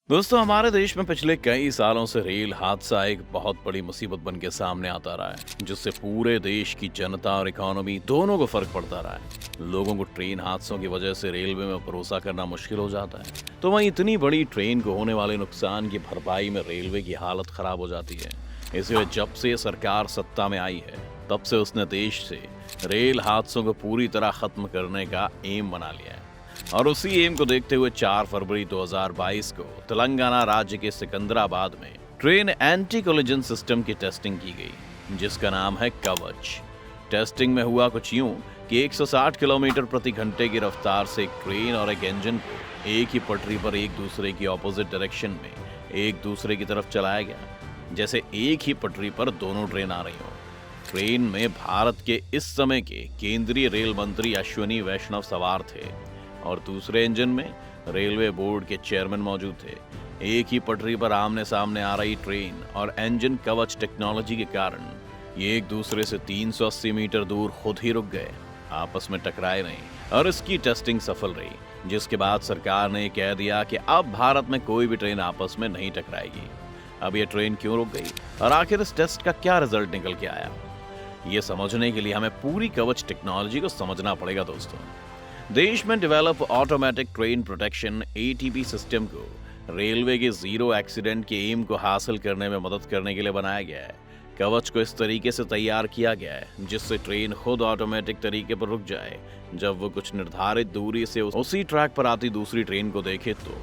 दोस्तों, हमारे देश में पिछले कई सालों से रेल हादसा एक बहुत बड़ी मुसीबत बन के सामने आता रहा है, जिससे पूरे देश की जनता और इकोनॉमी दोनों को फर्क पड़ता रहा है। लोगों को ट्रेन हादसों की वजह से रेलवे में भरोसा करना मुश्किल हो जाता है, तो वहीं इतनी बड़ी ट्रेन को होने वाले नुकसान की भरपाई में रेलवे की हालत खराब हो जाती है। इसलिए जब से सरकार सत्ता में आई है, तब से उसने देश से रेल हादसों को पूरी तरह खत्म करने का एम बना लिया है। और उसी एम को देखते हुए 4 फरवरी 2022 को तेलंगाना राज्य के सिकंदराबाद में ट्रेन एंटी कोलिजन सिस्टम की टेस्टिंग की गई, जिसका नाम है कवच। टेस्टिंग में हुआ कुछ यूं कि 160 किलोमीटर प्रति घंटे की रफ्तार से एक ट्रेन और एक इंजन को एक ही पटरी पर एक दूसरे की ऑपोजिट डायरेक्शन में एक दूसरे की तरफ चलाया गया, जैसे एक ही पटरी पर दोनों ट्रेन आ रही हो। ट्रेन में भारत के इस समय के केंद्रीय रेल मंत्री अश्विनी वैष्णव सवार थे और दूसरे इंजन में रेलवे बोर्ड के चेयरमैन मौजूद थे। एक ही पटरी पर आमने सामने आ रही ट्रेन और इंजन कवच टेक्नोलॉजी के कारण ये एक दूसरे से 380 मीटर दूर खुद ही रुक गए, आपस में टकराए नहीं। और इसकी टेस्टिंग सफल रही, जिसके बाद सरकार ने कह दिया कि अब भारत में कोई भी ट्रेन आपस में नहीं टकराएगी। अब ये ट्रेन क्यों रुक गई और आखिर इस टेस्ट का क्या रिजल्ट निकल के आया, ये समझने के लिए हमें पूरी कवच टेक्नोलॉजी को समझना पड़ेगा। दोस्तों, देश में develop automatic train protection ATP system को रेलवे के जीरो एक्सीडेंट के एम को हासिल करने में मदद करने के लिए बनाया गया है। कवच को इस तरीके से तैयार किया गया है जिससे ट्रेन खुद ऑटोमेटिक तरीके पर रुक जाए जब वो कुछ निर्धारित दूरी से उसी ट्रैक पर आती दूसरी ट्रेन को देखे तो।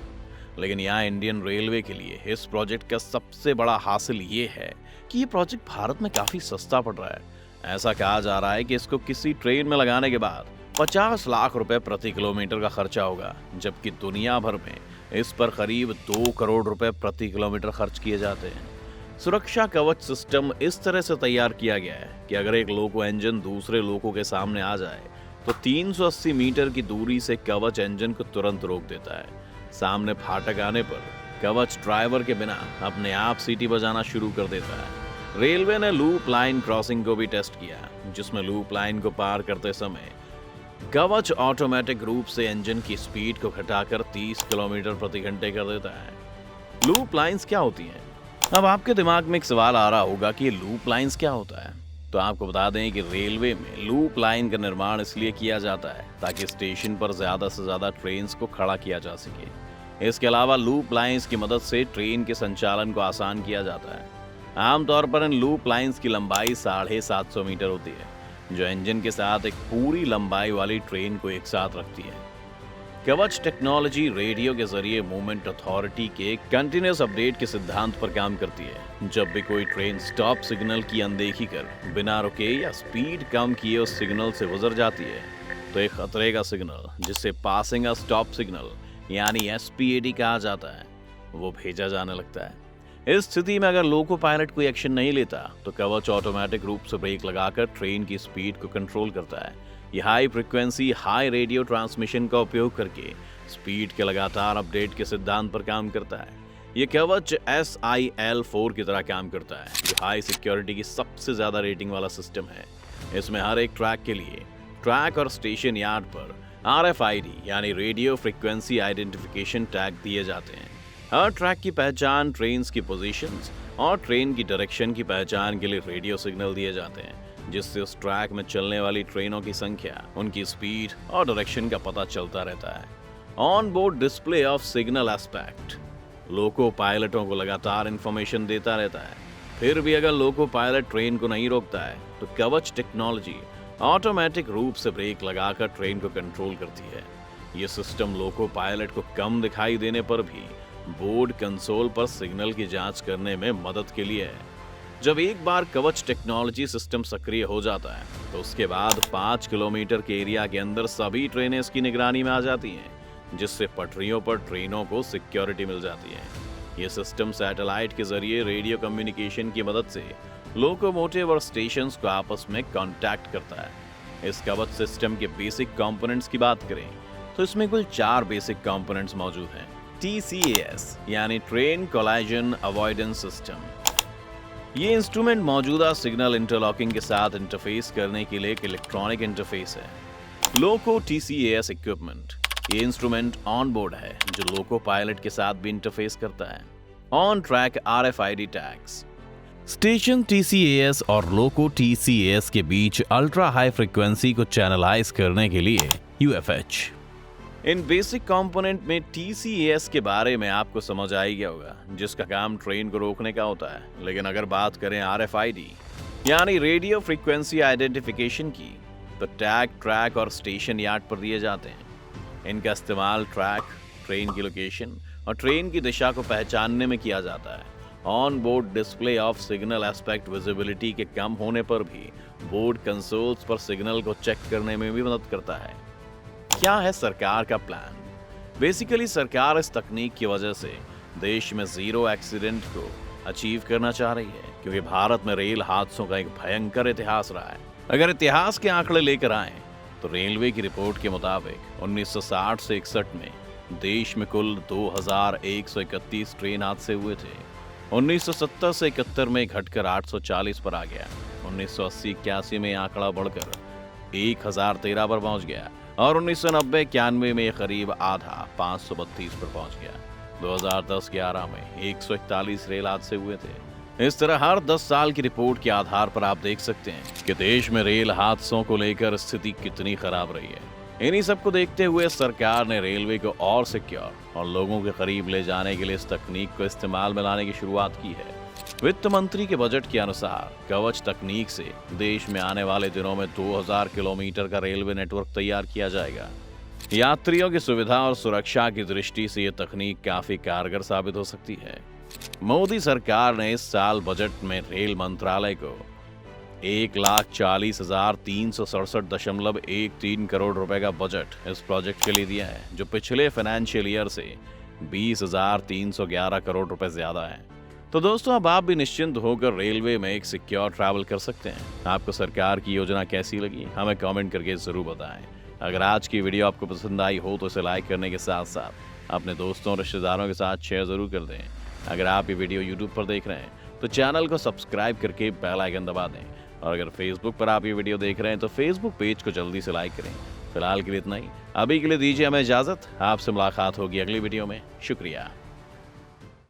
लेकिन यहाँ इंडियन रेलवे के लिए इस प्रोजेक्ट का सबसे बड़ा हासिल ये है कि ये प्रोजेक्ट भारत में काफी सस्ता पड़ रहा है। ऐसा कहा जा रहा है कि इसको किसी ट्रेन में लगाने के बाद 50 लाख रुपए प्रति किलोमीटर का खर्चा होगा, जबकि दुनिया भर में इस पर करीब 2 करोड़ रुपए प्रति किलोमीटर खर्च किए जाते हैं। सुरक्षा कवच सिस्टम इस तरह से तैयार किया गया है कि अगर एक लोको इंजन दूसरे लोको के सामने आ जाए तो 380 मीटर की दूरी से कवच इंजन को तुरंत रोक देता है। सामने फाटक आने पर कवच ड्राइवर के बिना अपने आप सीटी बजाना शुरू कर देता है। रेलवे ने लूप लाइन क्रॉसिंग को भी टेस्ट किया, जिसमें लूप लाइन को पार करते समय कवच ऑटोमेटिक रूप से इंजन की स्पीड को घटाकर 30 किलोमीटर प्रति घंटे कर देता है। लूप लाइंस क्या होती हैं? अब आपके दिमाग में एक सवाल आ रहा होगा कि लूप लाइंस क्या होता है। तो आपको बता दें कि रेलवे में लूप लाइन का निर्माण इसलिए किया जाता है ताकि स्टेशन पर ज्यादा से ज्यादा ट्रेन को खड़ा किया जा सके। इसके अलावा लूप लाइंस की मदद से ट्रेन के संचालन को आसान किया जाता है। आमतौर पर इन लूप लाइंस की लंबाई 750 मीटर होती है, जो इंजन के साथ एक पूरी लंबाई वाली ट्रेन को एक साथ रखती है। कवच टेक्नोलॉजी रेडियो के जरिए मूवमेंट अथॉरिटी के कंटिन्यूअस अपडेट के सिद्धांत पर काम करती है। जब भी कोई ट्रेन स्टॉप सिग्नल की अनदेखी कर बिना रुके या स्पीड कम किए उस सिग्नल से गुजर जाती है, तो एक खतरे का सिग्नल, जिसे पासिंग अ स्टॉप सिग्नल यानी एसपीएडी कहा जाता है, वो भेजा जाने लगता है। इस स्थिति में अगर लोको पायलट कोई एक्शन नहीं लेता तो कवच ऑटोमेटिक रूप से ब्रेक लगाकर ट्रेन की स्पीड को कंट्रोल करता है। यह high frequency high radio transmission का उपयोग करके स्पीड के लगातार अपडेट के सिद्धांत पर काम करता है। यह कवच SIL4 की तरह काम करता है, जो हाई सिक्योरिटी की सबसे ज्यादा रेटिंग वाला सिस्टम है। इसमें हर एक ट्रैक के लिए ट्रैक और स्टेशन यार्ड पर RFID यानी रेडियो फ्रिक्वेंसी आइडेंटिफिकेशन टैग दिए जाते हैं। हर ट्रैक की पहचान, ट्रेन की पोजीशंस और ट्रेन की डायरेक्शन की पहचान के लिए रेडियो सिग्नल दिए जाते हैं, जिससे उस ट्रैक में चलने वाली ट्रेनों की संख्या, उनकी स्पीड और डायरेक्शन का पता चलता रहता है। On board display of signal aspect loco पायलटों को लगातार इंफॉर्मेशन देता रहता है। फिर भी अगर लोको पायलट ट्रेन को नहीं रोकता है तो कवच टेक्नोलॉजी ऑटोमेटिक रूप से ब्रेक लगाकर ट्रेन को कंट्रोल करती है। यह सिस्टम लोको पायलट को कम दिखाई देने पर भी बोर्ड कंसोल पर सिग्नल की जांच करने में मदद के लिए है। जब एक बार कवच टेक्नोलॉजी सिस्टम सक्रिय हो जाता है तो उसके बाद 5 किलोमीटर के एरिया के अंदर सभी ट्रेनें इसकी निगरानी में आ जाती हैं, जिससे पटरियों पर ट्रेनों को सिक्योरिटी मिल जाती है। यह सिस्टम सैटेलाइट के जरिए रेडियो कम्युनिकेशन की मदद से लोकोमोटिव और स्टेशंस को आपस में कांटेक्ट करता है। इस कवच सिस्टम के बेसिक कंपोनेंट्स की बात करें तो इसमें कुल 4 बेसिक कंपोनेंट्स मौजूद हैं। TCAS यानी ट्रेन कोलाइजन अवॉइडेंस सिस्टम। ये इंस्ट्रूमेंट मौजूदा सिग्नल इंटरलॉकिंग के साथ इंटरफेस करने के लिए एक इलेक्ट्रॉनिक इंटरफेस है। लोको TCAS इक्विपमेंट ये इंस्ट्रूमेंट ऑन बोर्ड है जो लोको पायलट के साथ भी इंटरफेस करता है। On track RFID tags. Station TCAS और लोको TCAS के बीच अल्ट्रा हाई फ्रीक्वेंसी को चैनलाइज करने के लिए UFH। इन बेसिक कंपोनेंट में TCAS के बारे में आपको समझ आ ही गया होगा, जिसका काम ट्रेन को रोकने का होता है। लेकिन अगर बात करें RFID यानी रेडियो फ्रीक्वेंसी आइडेंटिफिकेशन की, तो टैग ट्रैक और स्टेशन यार्ड पर दिए जाते हैं। इनका इस्तेमाल ट्रैक, ट्रेन की लोकेशन और ट्रेन की दिशा को पहचानने में किया जाता है। On board display of signal aspect visibility के कम होने पर भी बोर्ड कंसोल्स पर सिग्नल को चेक करने में भी मदद करता है। क्या है सरकार का प्लान? बेसिकली सरकार इस तकनीक की वजह से देश में जीरो एक्सीडेंट को अचीव करना चाह रही है, क्योंकि भारत में रेल हादसों का एक भयंकर इतिहास रहा है। अगर इतिहास के आंकड़े लेकर आए तो रेलवे की रिपोर्ट के मुताबिक 1960 से 61 में देश में कुल 2131 ट्रेन हादसे हुए थे। 1970 से 71 में घटकर 840 पर आ गया। 1980-81 में आंकड़ा बढ़कर 1013 पर पहुंच गया और 1990-91 में करीब आधा 532 पर पहुंच गया। 2010-11 में 141 रेल हादसे हुए थे। इस तरह हर 10 साल की रिपोर्ट के आधार पर आप देख सकते हैं कि देश में रेल हादसों को लेकर स्थिति कितनी खराब रही है। इन्हीं सबको देखते हुए सरकार ने रेलवे को और सिक्योर और लोगों के करीब ले जाने के लिए इस तकनीक को इस्तेमाल में लाने की शुरुआत की है। वित्त मंत्री के बजट के अनुसार कवच तकनीक से देश में आने वाले दिनों में 2000 किलोमीटर का रेलवे नेटवर्क तैयार किया जाएगा। यात्रियों की सुविधा और सुरक्षा की दृष्टि से ये तकनीक काफी कारगर साबित हो सकती है। मोदी सरकार ने इस साल बजट में रेल मंत्रालय को 1,40,367.13 करोड़ रुपए का बजट इस प्रोजेक्ट के लिए दिया है, जो पिछले फाइनेंशियल ईयर से 20,311 करोड़ रुपए ज्यादा है। तो दोस्तों, अब आप भी निश्चिंत होकर रेलवे में एक सिक्योर ट्रैवल कर सकते हैं। आपको सरकार की योजना कैसी लगी, हमें कमेंट करके जरूर बताएं। अगर आज की वीडियो आपको पसंद आई हो तो इसे लाइक करने के साथ साथ अपने दोस्तों और रिश्तेदारों के साथ शेयर जरूर कर दें। अगर आप ये वीडियो YouTube पर देख रहे हैं तो चैनल को सब्सक्राइब करके बेल आइकन दबा दें, और अगर Facebook पर आप ये वीडियो देख रहे हैं तो Facebook पेज को जल्दी से लाइक करें। फिलहाल के लिए इतना ही। अभी के लिए दीजिए हमें इजाजत। आपसे मुलाकात होगी अगली वीडियो में। शुक्रिया।